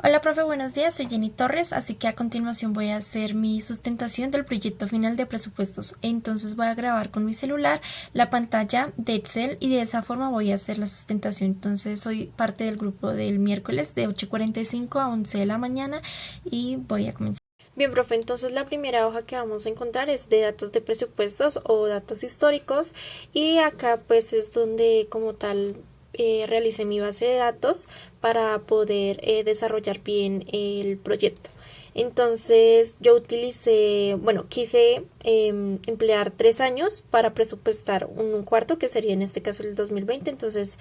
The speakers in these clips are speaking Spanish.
Hola, profe, buenos días. Soy Jenny Torres, así que a continuación voy a hacer mi sustentación del proyecto final de presupuestos. Entonces voy a grabar con mi celular la pantalla de Excel y de esa forma voy a hacer la sustentación. Entonces soy parte del grupo del miércoles de 8:45 a 11 de la mañana y voy a comenzar. Bien, profe, entonces la primera hoja que vamos a encontrar es de datos de presupuestos o datos históricos y acá pues es donde como tal realicé mi base de datos para poder desarrollar bien el proyecto. Entonces yo quise emplear 3 años para presupuestar un cuarto, que sería en este caso el 2020. Entonces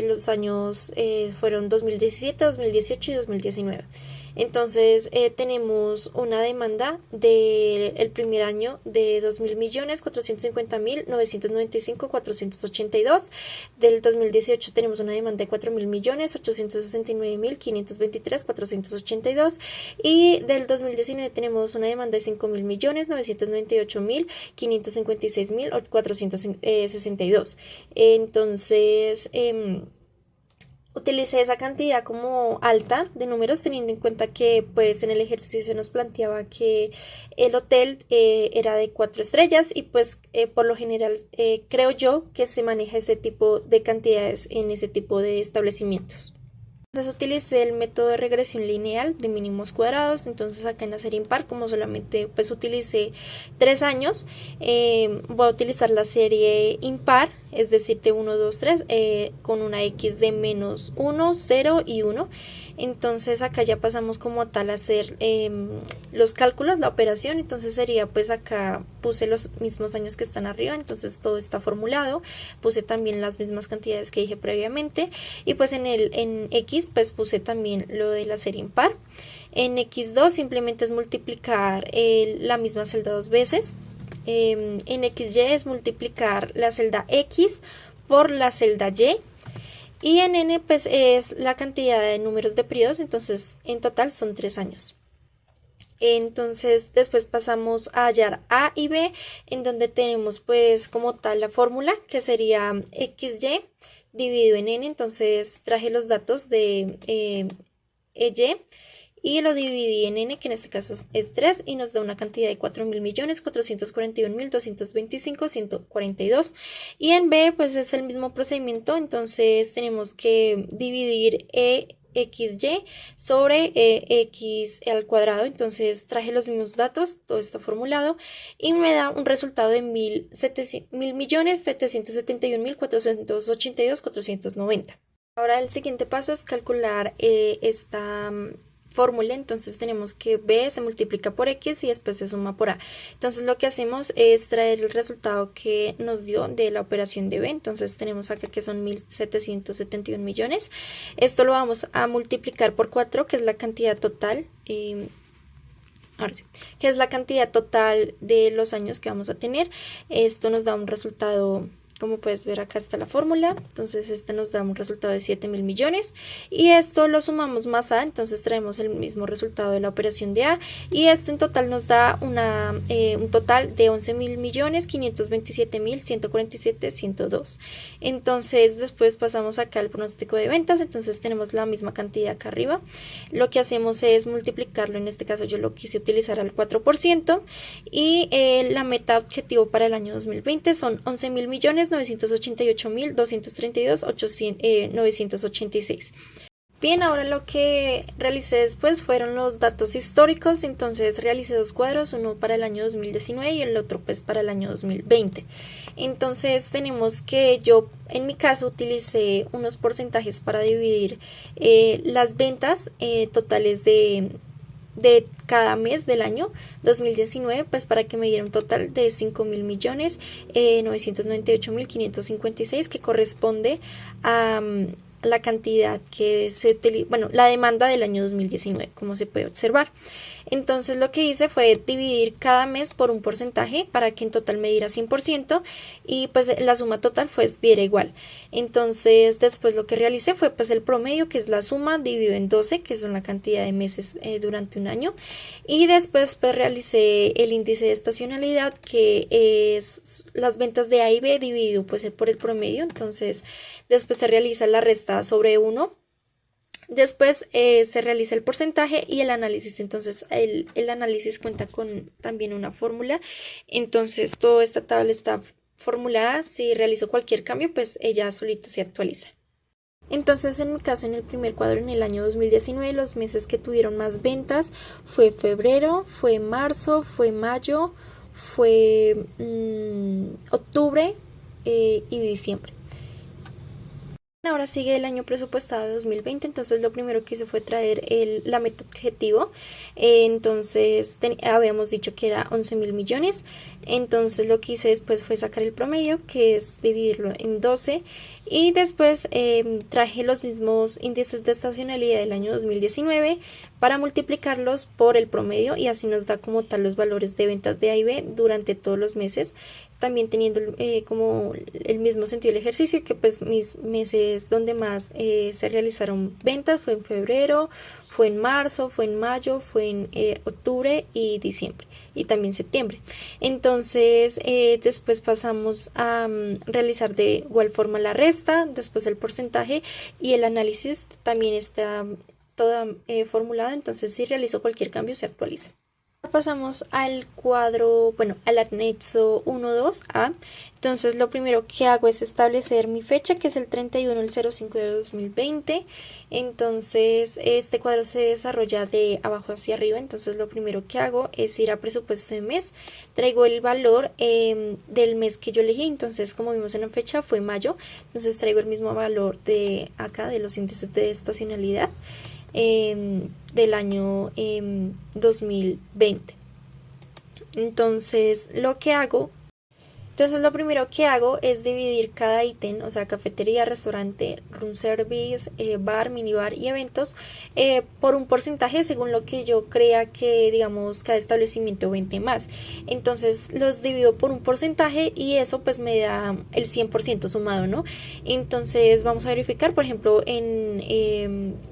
los años fueron 2017, 2018 y 2019. Entonces tenemos una demanda del primer año de 2.450.995.482. Del 2018 tenemos una demanda de 4.000.869.523.482. Y del 2019 tenemos una demanda de 5.998.556.462. Entonces utilicé esa cantidad como alta de números, teniendo en cuenta que pues en el ejercicio se nos planteaba que el hotel era de 4 estrellas y pues por lo general creo yo que se maneja ese tipo de cantidades en ese tipo de establecimientos. Entonces utilicé el método de regresión lineal de mínimos cuadrados. Entonces acá en la serie impar, como solamente pues utilicé 3 años, voy a utilizar la serie impar, es decir, de 1, 2, 3, con una x de menos 1, 0 y 1. Entonces acá ya pasamos como tal a hacer los cálculos, la operación. Entonces sería pues acá puse los mismos años que están arriba, entonces todo está formulado. Puse también las mismas cantidades que dije previamente y pues en x pues puse también lo de la serie impar. En x2 simplemente es multiplicar la misma celda dos veces. En xy es multiplicar la celda x por la celda y. Y en n pues es la cantidad de números de periodos, entonces en total son 3 años. Entonces después pasamos a hallar a y b, en donde tenemos pues como tal la fórmula que sería xy dividido en n. Entonces traje los datos de y lo dividí en n, que en este caso es 3, y nos da una cantidad de 4.441.225.142. Y en b pues es el mismo procedimiento, entonces tenemos que dividir xy sobre x al cuadrado. Entonces traje los mismos datos, todo está formulado y me da un resultado de 1.771.482.490. Ahora el siguiente paso es calcular esta fórmula. Entonces tenemos que b se multiplica por x y después se suma por a. Entonces lo que hacemos es traer el resultado que nos dio de la operación de b. Entonces tenemos acá que son 1.771 millones. Esto lo vamos a multiplicar por 4, que es la cantidad total. Ahora sí, que es la cantidad total de los años que vamos a tener. Esto nos da un resultado, como puedes ver acá está la fórmula. Entonces este nos da un resultado de 7.000 millones y esto lo sumamos más a, entonces traemos el mismo resultado de la operación de a y esto en total nos da un total de 11.527.147.102. Entonces después pasamos acá al pronóstico de ventas. Entonces tenemos la misma cantidad acá arriba. Lo que hacemos es multiplicarlo, en este caso yo lo quise utilizar al 4% y la meta objetivo para el año 2020 son 11.000 millones 988.232.986. Bien, ahora lo que realicé después fueron los datos históricos. Entonces realicé dos cuadros, uno para el año 2019 y el otro pues para el año 2020. Entonces tenemos que yo en mi caso utilicé unos porcentajes para dividir las ventas totales de cada mes del año 2019, pues para que me diera un total de 5.000 millones 998.556, que corresponde a la cantidad que se utiliza, bueno, la demanda del año 2019, como se puede observar. Entonces lo que hice fue dividir cada mes por un porcentaje para que en total me diera 100% y pues la suma total pues diera igual. Entonces después lo que realicé fue pues el promedio, que es la suma dividido en 12, que son la cantidad de meses durante un año, y después pues realicé el índice de estacionalidad, que es las ventas de A y B dividido pues por el promedio. Entonces después se realiza la resta sobre 1 Después se realiza el porcentaje y el análisis. Entonces el análisis cuenta con también una fórmula. Entonces toda esta tabla está formulada. Si realizo cualquier cambio, pues ella solita se actualiza. Entonces, en mi caso, en el primer cuadro, en el año 2019, los meses que tuvieron más ventas fue febrero, fue marzo, fue mayo, fue octubre y diciembre. Ahora sigue el año presupuestado de 2020, entonces lo primero que hice fue traer la meta objetivo. Entonces habíamos dicho que era 11.000 millones, entonces lo que hice después fue sacar el promedio, que es dividirlo en 12, y después traje los mismos índices de estacionalidad del año 2019 para multiplicarlos por el promedio, y así nos da como tal los valores de ventas de A y B durante todos los meses, también teniendo como el mismo sentido del ejercicio, que pues mis meses donde más se realizaron ventas fue en febrero, fue en marzo, fue en mayo, fue en octubre y diciembre, y también septiembre. Entonces después pasamos a realizar de igual forma la resta, después el porcentaje, y el análisis también está toda formulada, entonces si realizo cualquier cambio se actualiza. Pasamos al cuadro, bueno, al anexo 1.2a. Entonces lo primero que hago es establecer mi fecha, que es el 31 del 05 de 2020. Entonces este cuadro se desarrolla de abajo hacia arriba. Entonces lo primero que hago es ir a presupuesto de mes, traigo el valor del mes que yo elegí. Entonces, como vimos en la fecha, fue mayo, entonces traigo el mismo valor de acá, de los índices de estacionalidad del año 2020. Entonces lo primero que hago es dividir cada ítem, o sea, cafetería, restaurante, room service, bar, minibar y eventos, por un porcentaje según lo que yo crea que, digamos, cada establecimiento vende más. Entonces los divido por un porcentaje y eso pues me da el 100% sumado, ¿no? Entonces vamos a verificar, por ejemplo, en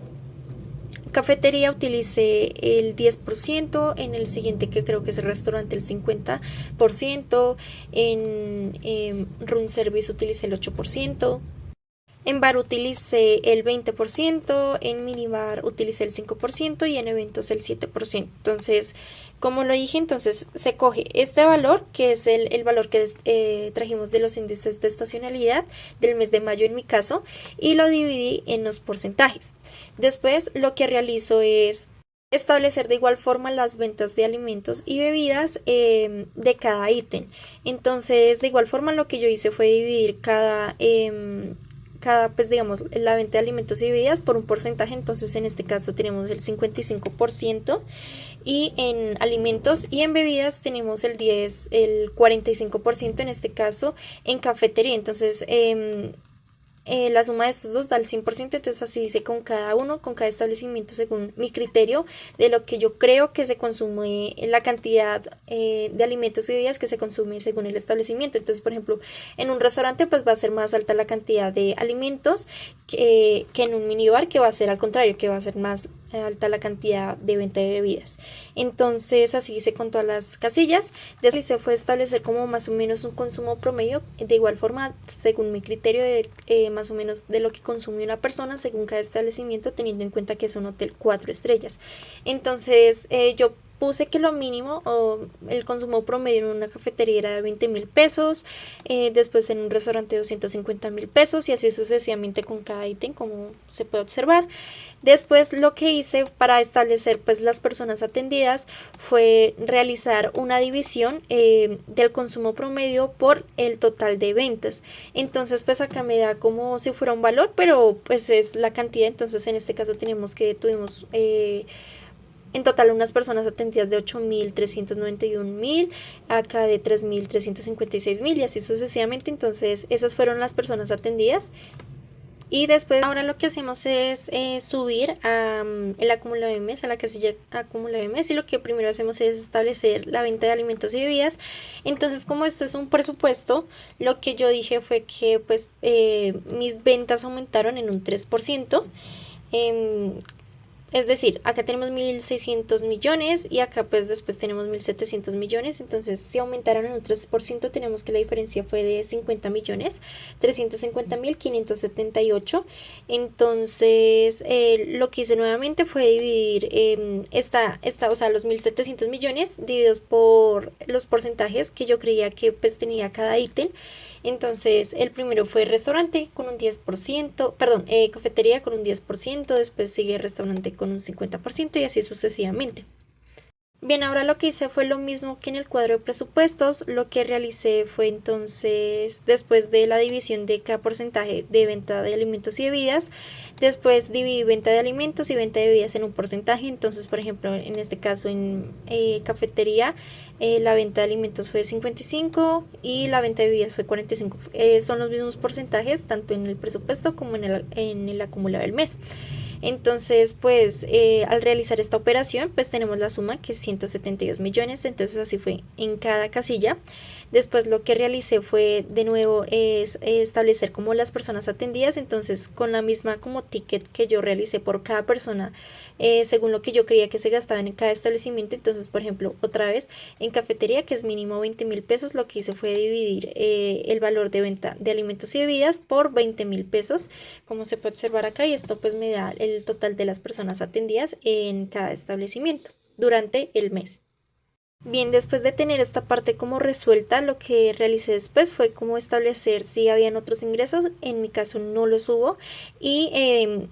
cafetería utilicé el 10%, en el siguiente, que creo que es el restaurante, el 50%, en room service utilicé el 8%, en bar utilicé el 20%, en minibar utilicé el 5% y en eventos el 7%. Entonces, como lo dije, entonces se coge este valor, que es el valor que trajimos de los índices de estacionalidad del mes de mayo en mi caso, y lo dividí en los porcentajes. Después lo que realizo es establecer de igual forma las ventas de alimentos y bebidas de cada ítem. Entonces, de igual forma, lo que yo hice fue dividir cada pues digamos, la venta de alimentos y bebidas por un porcentaje. Entonces en este caso tenemos el 55%, y en alimentos y en bebidas tenemos el 45% en este caso en cafetería. Entonces la suma de estos dos da el 100%, entonces así hice con cada uno, con cada establecimiento, según mi criterio de lo que yo creo que se consume, la cantidad de alimentos y bebidas que se consume según el establecimiento. Entonces, por ejemplo, en un restaurante pues va a ser más alta la cantidad de alimentos que en un minibar, que va a ser al contrario, que va a ser más alta la cantidad de venta de bebidas. Entonces así hice con todas las casillas. Después se fue establecer como más o menos un consumo promedio, de igual forma según mi criterio de más o menos de lo que consume una persona según cada establecimiento, teniendo en cuenta que es un hotel 4 estrellas. Entonces yo puse que lo mínimo o el consumo promedio en una cafetería era de 20.000 pesos, después en un restaurante 250.000 pesos, y así sucesivamente con cada ítem, como se puede observar. Después lo que hice para establecer pues las personas atendidas fue realizar una división del consumo promedio por el total de ventas. Entonces pues acá me da como si fuera un valor, pero pues es la cantidad. Entonces en este caso tuvimos en total unas personas atendidas de 8.391.000, acá de 3.356.000 y así sucesivamente. Entonces esas fueron las personas atendidas. Y después ahora lo que hacemos es subir el acumulado de mes, a la casilla acumulado de mes, y lo que primero hacemos es establecer la venta de alimentos y bebidas. Entonces, como esto es un presupuesto, lo que yo dije fue que pues mis ventas aumentaron en un 3%. Es decir, acá tenemos 1.600 millones y acá pues después tenemos 1.700 millones. Entonces, si aumentaron en un 3%, tenemos que la diferencia fue de 50 millones, 350.578. Entonces, lo que hice nuevamente fue dividir o sea, los 1.700 millones divididos por los porcentajes que yo creía que pues tenía cada ítem. Entonces, el primero fue restaurante con un 10%, perdón, cafetería con un 10%, después sigue restaurante con un 50% y así sucesivamente. Bien, ahora lo que hice fue lo mismo que en el cuadro de presupuestos. Lo que realicé fue entonces, después de la división de cada porcentaje de venta de alimentos y bebidas, después dividí venta de alimentos y venta de bebidas en un porcentaje. Entonces, por ejemplo, en este caso en cafetería, la venta de alimentos fue 55 y la venta de bebidas fue 45. Son los mismos porcentajes, tanto en el presupuesto como en el acumulado del mes. Entonces, pues al realizar esta operación, pues tenemos la suma que es 172 millones. Entonces así fue en cada casilla. Después lo que realicé fue de nuevo es establecer como las personas atendidas. Entonces con la misma como ticket que yo realicé por cada persona, según lo que yo creía que se gastaban en cada establecimiento. Entonces, por ejemplo, otra vez en cafetería, que es mínimo 20.000 pesos, lo que hice fue dividir el valor de venta de alimentos y bebidas por 20.000 pesos, como se puede observar acá, y esto pues me da el total de las personas atendidas en cada establecimiento durante el mes. Bien, después de tener esta parte como resuelta, lo que realicé después fue como establecer si habían otros ingresos. En mi caso no los hubo y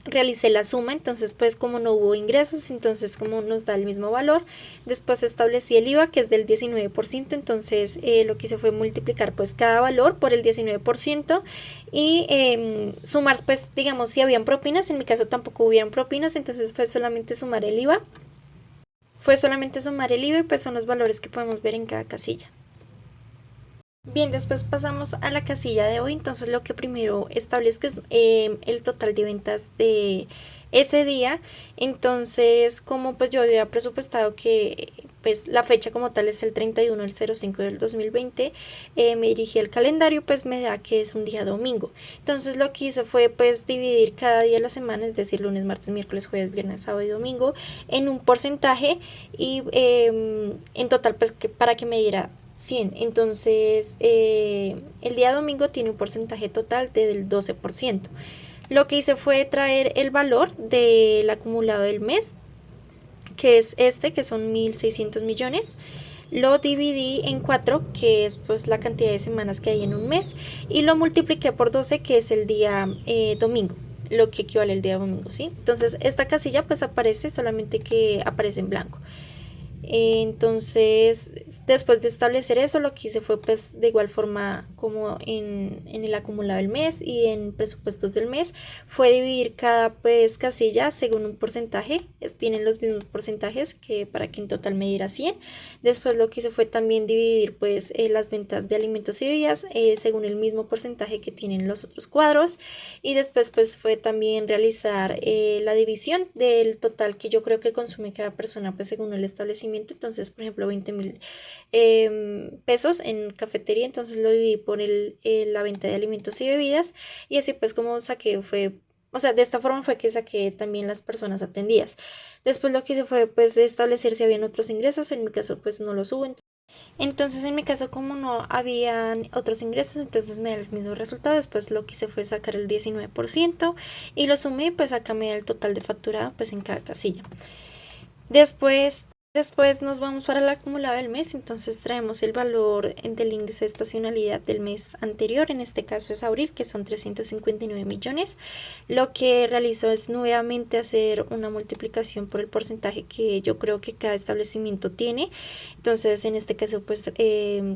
realicé la suma. Entonces, pues como no hubo ingresos, entonces como nos da el mismo valor. Después establecí el IVA, que es del 19%. Entonces lo que hice fue multiplicar pues cada valor por el 19% y sumar pues digamos si habían propinas. En mi caso tampoco hubieron propinas, entonces fue solamente sumar el IVA. Fue solamente sumar el IVA y pues son los valores que podemos ver en cada casilla. Bien, después pasamos a la casilla de hoy. Entonces lo que primero establezco es el total de ventas de ese día. Entonces, como pues yo había presupuestado que pues la fecha como tal es el 31 del 05 del 2020, me dirigí al calendario, pues me da que es un día domingo. Entonces lo que hice fue pues dividir cada día de la semana, es decir, lunes, martes, miércoles, jueves, viernes, sábado y domingo, en un porcentaje y en total pues que, para que me diera 100. Entonces, el día domingo tiene un porcentaje total del 12%. Lo que hice fue traer el valor del acumulado del mes, que es este, que son 1.600 millones. Lo dividí en 4, que es pues la cantidad de semanas que hay en un mes, y lo multipliqué por 12, que es el día domingo, lo que equivale al día domingo, ¿sí? Entonces, esta casilla pues aparece, solamente que aparece en blanco. Entonces, después de establecer eso, lo que hice fue pues de igual forma como en el acumulado del mes y en presupuestos del mes, fue dividir cada pues casilla según un porcentaje. Tienen los mismos porcentajes que para que en total me diera 100. Después lo que hice fue también dividir pues las ventas de alimentos y bebidas según el mismo porcentaje que tienen los otros cuadros. Y después pues fue también realizar la división del total que yo creo que consume cada persona pues según el establecimiento. Entonces, por ejemplo, 20.000 pesos en cafetería, entonces lo dividí por la venta de alimentos y bebidas, y así pues como saqué fue, o sea, de esta forma fue que saqué también las personas atendidas. Después lo que hice fue pues establecer si habían otros ingresos. En mi caso pues no los hubo. Entonces en mi caso como no habían otros ingresos, entonces me da el mismo resultado. Después lo que hice fue sacar el 19% y lo sumé, pues acá me da el total de facturado pues en cada casilla. Después nos vamos para el acumulado del mes. Entonces traemos el valor del índice de estacionalidad del mes anterior, en este caso es abril, que son 359 millones. Lo que realizo es nuevamente hacer una multiplicación por el porcentaje que yo creo que cada establecimiento tiene. Entonces en este caso pues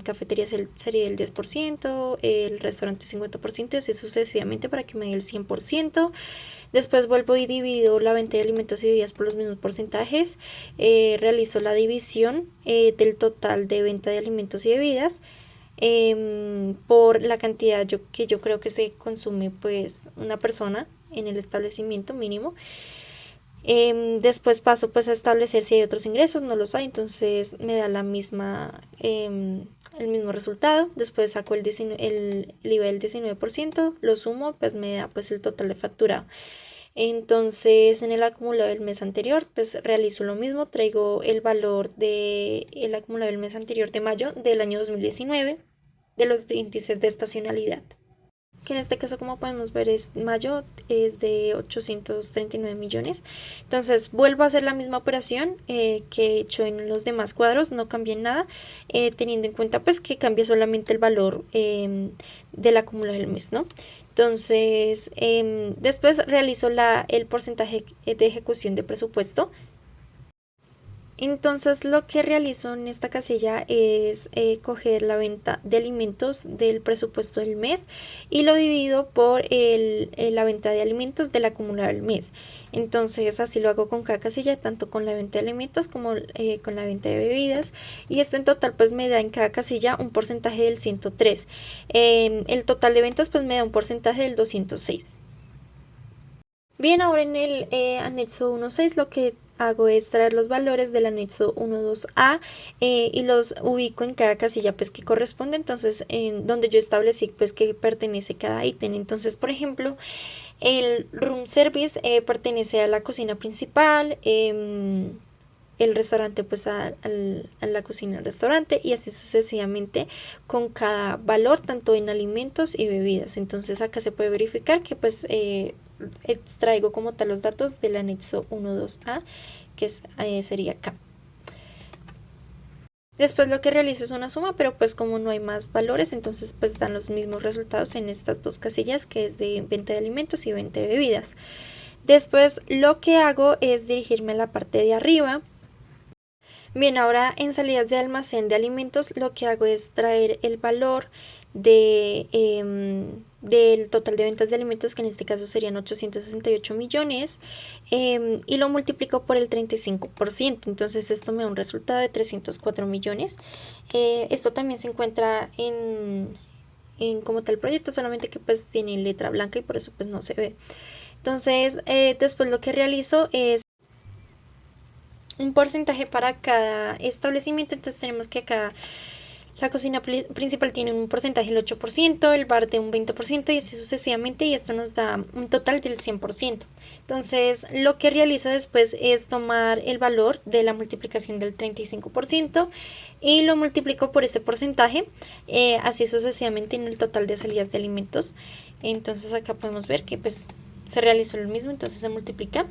cafetería sería el 10%, el restaurante 50% y así sucesivamente para que me dé el 100%. Después vuelvo y divido la venta de alimentos y bebidas por los mismos porcentajes. Realizo la división del total de venta de alimentos y bebidas por la cantidad que yo creo que se consume pues una persona en el establecimiento mínimo. Después paso pues a establecer si hay otros ingresos, no los hay, entonces me da el mismo resultado. Después saco el IVA del 19%, lo sumo, pues me da pues el total de facturado. Entonces en el acumulado del mes anterior pues realizo lo mismo, traigo el valor del acumulado del mes anterior de mayo del año 2019 de los índices de estacionalidad, que en este caso como podemos ver es mayo, es de 839 millones. Entonces vuelvo a hacer la misma operación que he hecho en los demás cuadros, no cambié nada, teniendo en cuenta pues que cambia solamente el valor del acumulado del mes, ¿no? Entonces después realizo el porcentaje de ejecución de presupuesto. Entonces lo que realizo en esta casilla es coger la venta de alimentos del presupuesto del mes y lo divido por la venta de alimentos del acumulado del mes. Entonces así lo hago con cada casilla, tanto con la venta de alimentos como con la venta de bebidas, y esto en total pues me da en cada casilla un porcentaje del 103. El total de ventas pues me da un porcentaje del 206. Bien, ahora en el anexo 1.6 lo que hago es traer los valores del anexo 1.2a y los ubico en cada casilla pues que corresponde, entonces en donde yo establecí pues que pertenece cada ítem. Entonces, por ejemplo, el room service pertenece a la cocina principal, el restaurante pues a la cocina del restaurante, y así sucesivamente con cada valor tanto en alimentos y bebidas. Entonces acá se puede verificar que pues extraigo como tal los datos del anexo 1.2a, que sería acá. Después lo que realizo es una suma, pero pues como no hay más valores, entonces pues dan los mismos resultados en estas dos casillas, que es de venta de alimentos y venta de bebidas. Después lo que hago es dirigirme a la parte de arriba. Bien, ahora en salidas de almacén de alimentos lo que hago es traer el valor del total de ventas de alimentos, que en este caso serían 868 millones, y lo multiplico por el 35%. Entonces esto me da un resultado de 304 millones. Esto también se encuentra en como tal proyecto, solamente que pues tiene letra blanca y por eso pues no se ve. Entonces después lo que realizo es un porcentaje para cada establecimiento. Entonces tenemos que acá la cocina principal tiene un porcentaje del 8%, el bar de un 20% y así sucesivamente, y esto nos da un total del 100%. Entonces lo que realizo después es tomar el valor de la multiplicación del 35% y lo multiplico por este porcentaje, así sucesivamente en el total de salidas de alimentos. Entonces acá podemos ver que pues se realizó lo mismo, entonces se multiplica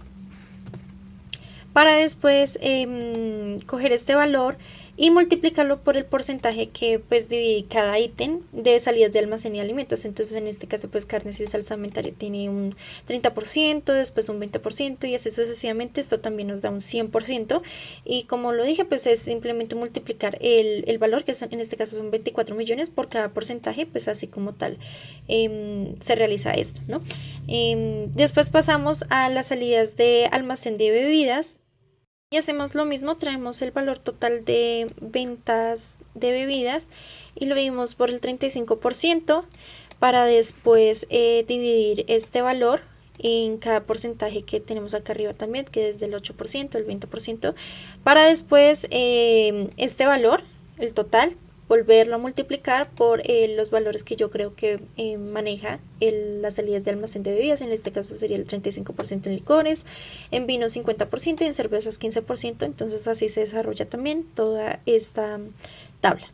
para después coger este valor y multiplicarlo por el porcentaje que pues dividí cada ítem de salidas de almacén y alimentos. Entonces en este caso pues carnes y salsa alimentaria tiene un 30%, después un 20% y así sucesivamente. Esto también nos da un 100%, y como lo dije pues es simplemente multiplicar el valor, que en este caso son 24 millones, por cada porcentaje, pues así como tal se realiza esto, ¿no? Después pasamos a las salidas de almacén de bebidas. Y hacemos lo mismo, traemos el valor total de ventas de bebidas y lo dividimos por el 35% para después dividir este valor en cada porcentaje que tenemos acá arriba también, que es del 8%, el 20%, para después este valor, el total, volverlo a multiplicar por los valores que yo creo que maneja las salidas de almacén de bebidas. En este caso sería el 35% en licores, en vinos 50% y en cervezas 15%. Entonces así se desarrolla también toda esta tabla.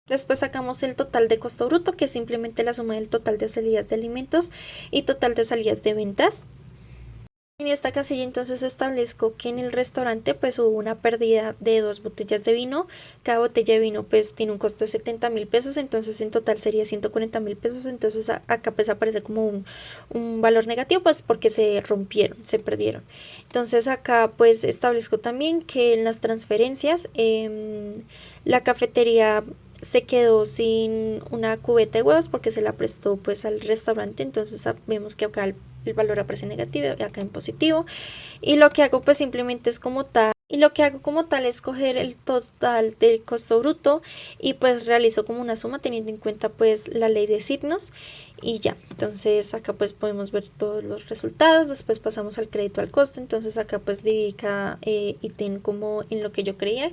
Después sacamos el total de costo bruto, que es simplemente la suma del total de salidas de alimentos y total de salidas de ventas. En esta casilla entonces establezco que en el restaurante pues hubo una pérdida de 2 botellas de vino. Cada botella de vino pues tiene un costo de 70.000 pesos, entonces en total sería 140.000 pesos. Entonces acá pues aparece como un valor negativo, pues porque se rompieron, se perdieron. Entonces acá pues establezco también que en las transferencias la cafetería se quedó sin una cubeta de huevos porque se la prestó pues al restaurante. Entonces vemos que acá el valor aparece en negativo y acá en positivo, y lo que hago pues simplemente es como tal es coger el total del costo bruto y pues realizo como una suma teniendo en cuenta pues la ley de signos y ya. Entonces acá pues podemos ver todos los resultados. Después pasamos al crédito al costo. Entonces acá pues dividí cada ítem como en lo que yo creía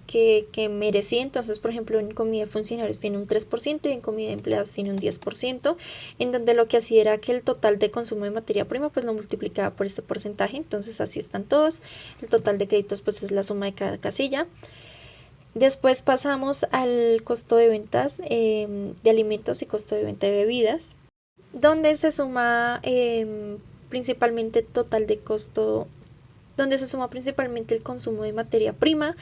que merecía. Entonces, por ejemplo, en comida de funcionarios tiene un 3% y en comida de empleados tiene un 10%, en donde lo que hacía era que el total de consumo de materia prima pues lo multiplicaba por este porcentaje. Entonces así están todos. El total de créditos pues es la suma de cada casilla. Después pasamos al costo de ventas de alimentos y costo de venta de bebidas, donde se suma principalmente total de costo, donde se suma principalmente el consumo de materia prima.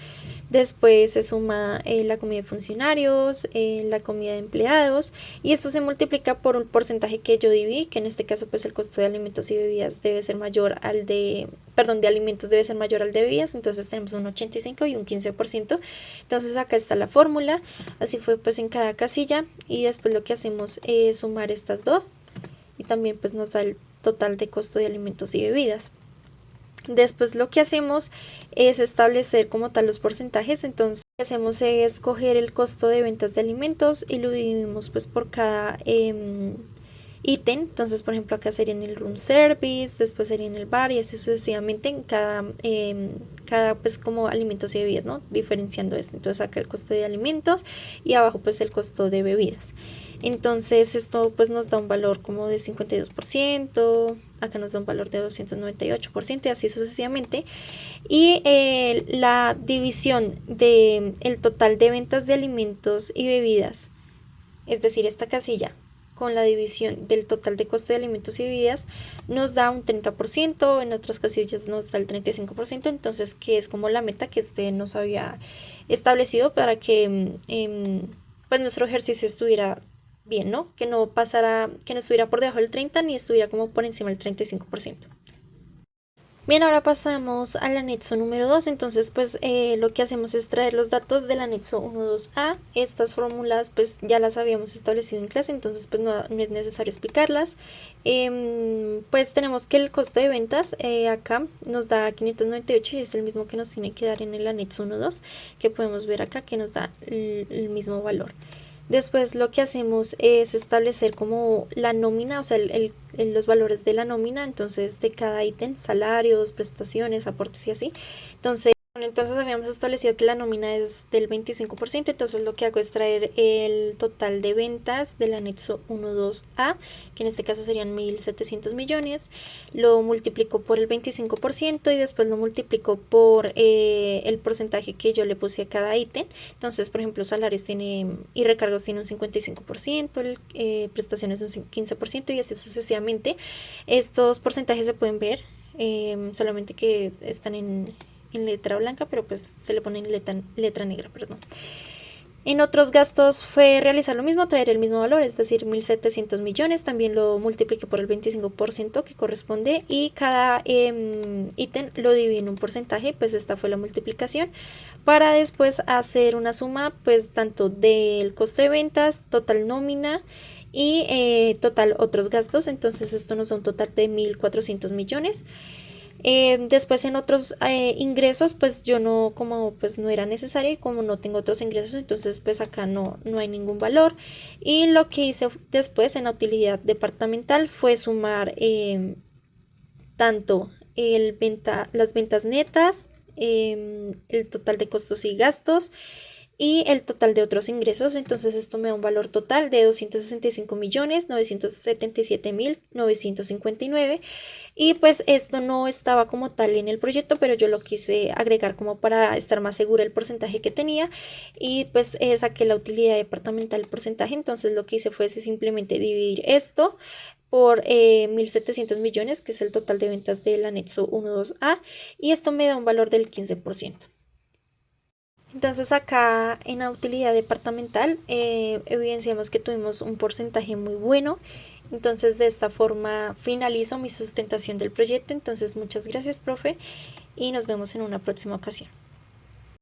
Después se suma la comida de funcionarios, la comida de empleados, y esto se multiplica por un porcentaje que yo dividí, que en este caso pues el costo de alimentos y bebidas debe ser mayor al de, perdón, de alimentos debe ser mayor al de bebidas. Entonces tenemos un 85 y un 15%. Entonces acá está la fórmula, así fue pues en cada casilla, y después lo que hacemos es sumar estas dos y también pues nos da el total de costo de alimentos y bebidas. Después lo que hacemos es establecer como tal los porcentajes. Entonces lo que hacemos es coger el costo de ventas de alimentos y lo dividimos pues por cada ítem. Entonces, por ejemplo, acá sería en el room service, después sería en el bar y así sucesivamente en cada pues como alimentos y bebidas, ¿no? Diferenciando esto. Entonces acá el costo de alimentos y abajo pues el costo de bebidas. Entonces esto pues nos da un valor como de 52%, acá nos da un valor de 298% y así sucesivamente. Y la división del total de ventas de alimentos y bebidas, es decir, esta casilla con la división del total de costo de alimentos y bebidas, nos da un 30%, en otras casillas nos da el 35%, entonces que es como la meta que usted nos había establecido para que pues nuestro ejercicio estuviera bien, ¿no? Que no pasara, que no estuviera por debajo del 30 ni estuviera como por encima del 35%. Bien, ahora pasamos al anexo número 2. Entonces pues lo que hacemos es traer los datos del anexo 1.2a. Estas fórmulas pues ya las habíamos establecido en clase, entonces pues no es necesario explicarlas. Pues tenemos que el costo de ventas acá nos da 598 y es el mismo que nos tiene que dar en el anexo 1.2, que podemos ver acá que nos da el mismo valor. Después lo que hacemos es establecer como la nómina, o sea, los valores de la nómina, entonces de cada ítem, salarios, prestaciones, aportes y así. Entonces habíamos establecido que la nómina es del 25%, entonces lo que hago es traer el total de ventas del anexo 1.2a, que en este caso serían 1.700 millones, lo multiplico por el 25% y después lo multiplico por el porcentaje que yo le puse a cada ítem. Entonces, por ejemplo, salarios tiene y recargos tiene un 55%, prestaciones un 15% y así sucesivamente. Estos porcentajes se pueden ver, solamente que están en letra blanca, pero pues se le pone en letra negra, perdón. En otros gastos fue realizar lo mismo, traer el mismo valor, es decir, 1.700 millones, también lo multipliqué por el 25% que corresponde y cada ítem lo dividí en un porcentaje, pues esta fue la multiplicación, para después hacer una suma pues tanto del costo de ventas, total nómina y total otros gastos. Entonces esto nos da un total de 1.400 millones. Después en otros ingresos pues yo no, como pues no era necesario y como no tengo otros ingresos, entonces pues acá no hay ningún valor. Y lo que hice después en la utilidad departamental fue sumar tanto las ventas netas, el total de costos y gastos y el total de otros ingresos. Entonces esto me da un valor total de 265.977.959 y pues esto no estaba como tal en el proyecto, pero yo lo quise agregar como para estar más segura del porcentaje que tenía y pues saqué la utilidad departamental del porcentaje. Entonces lo que hice fue simplemente dividir esto por 1.700 millones, que es el total de ventas del anexo 1.2a, y esto me da un valor del 15%. Entonces acá en la utilidad departamental evidenciamos que tuvimos un porcentaje muy bueno. Entonces de esta forma finalizo mi sustentación del proyecto. Entonces muchas gracias, profe, y nos vemos en una próxima ocasión.